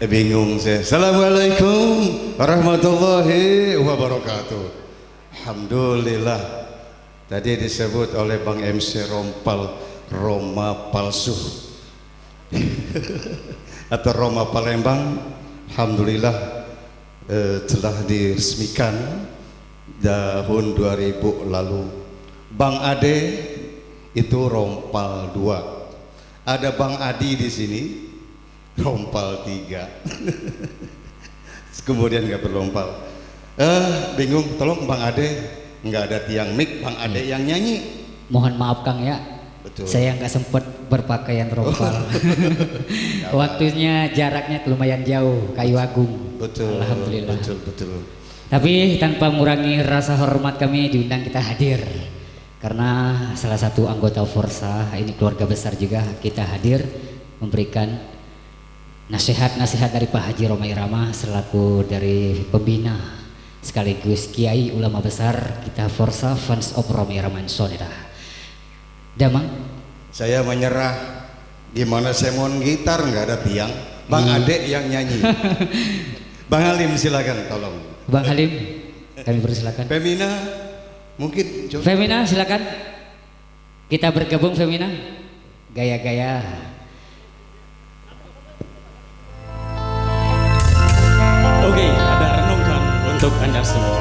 Bingung saya. Assalamualaikum warahmatullahi wabarakatuh. Alhamdulillah. Tadi disebut oleh Bang MC Rompal Roma palsu atau Roma Palembang. Alhamdulillah telah diresmikan tahun 2000 lalu. Bang Ade itu Rompal 2. Ada Bang Adi di sini Rompal 3. Kemudian nggak berlompal. Bingung, tolong Bang Ade, nggak ada tiang mic, Bang Ade yang nyanyi. Mohon maaf Kang ya. Betul. Saya nggak sempat berpakaian rompal. Waktunya jaraknya lumayan jauh, Kayu Agung. Betul. Alhamdulillah. Betul. Tapi tanpa mengurangi rasa hormat kami diundang kita hadir. Karena salah satu anggota Forsa, ini keluarga besar juga, kita hadir memberikan nasihat-nasihat dari Pak Haji Roma Irama selaku dari pembina sekaligus kiai ulama besar kita Forsa Fans of Roma Irama Soneda. Damang, saya menyerah. Gimana saya mau gitar nggak ada tiang. Bang Ade yang nyanyi. Bang Halim silakan tolong. Bang Halim, kami persilakan. Femina mungkin coba. Femina silakan. Kita bergabung Femina. Gaya-gaya. Oke, ada renungkan untuk Anda semua.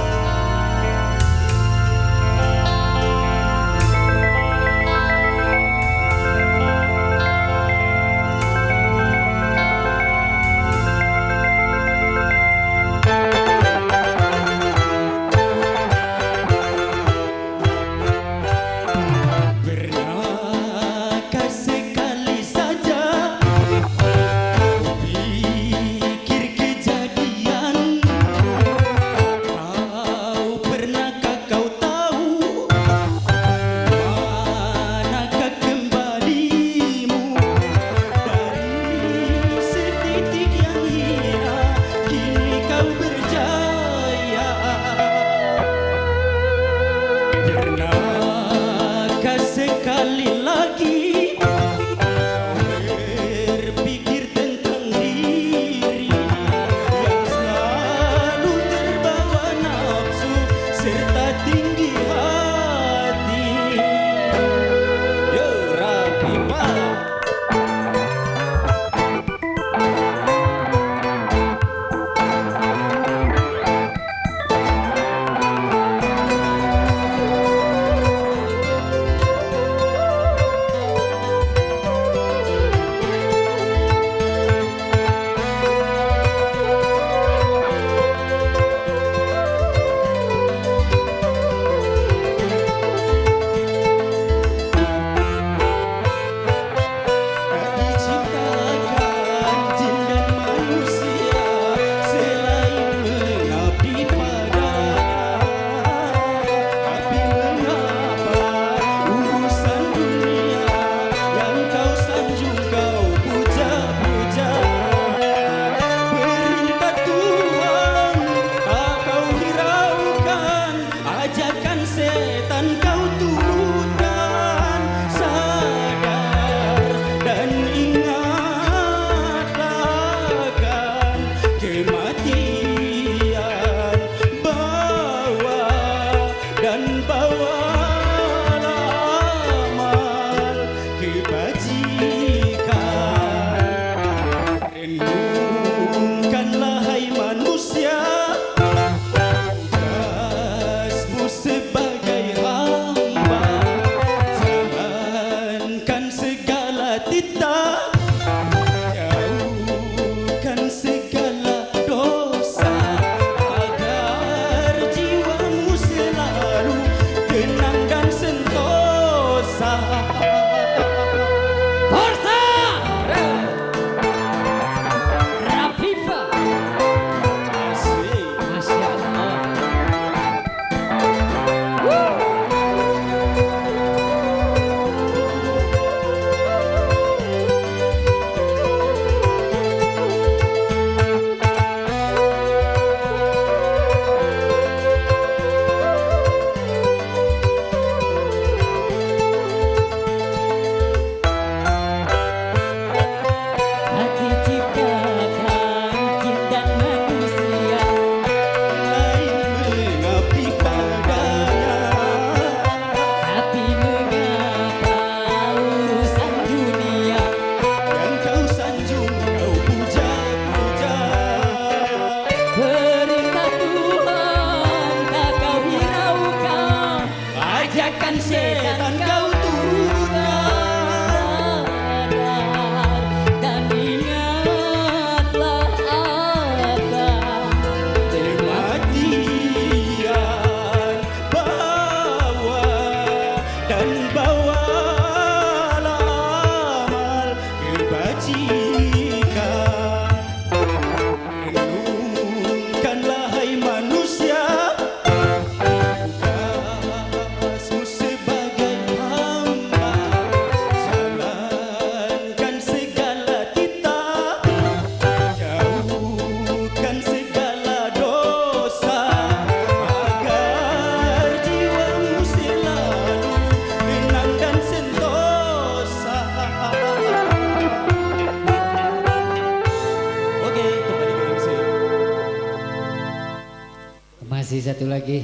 Masih satu lagi.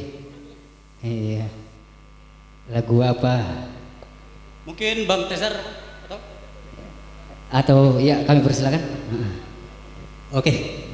Iya. Lagu apa? Mungkin Bang Tesar atau? Atau ya kami persilakan. Oke.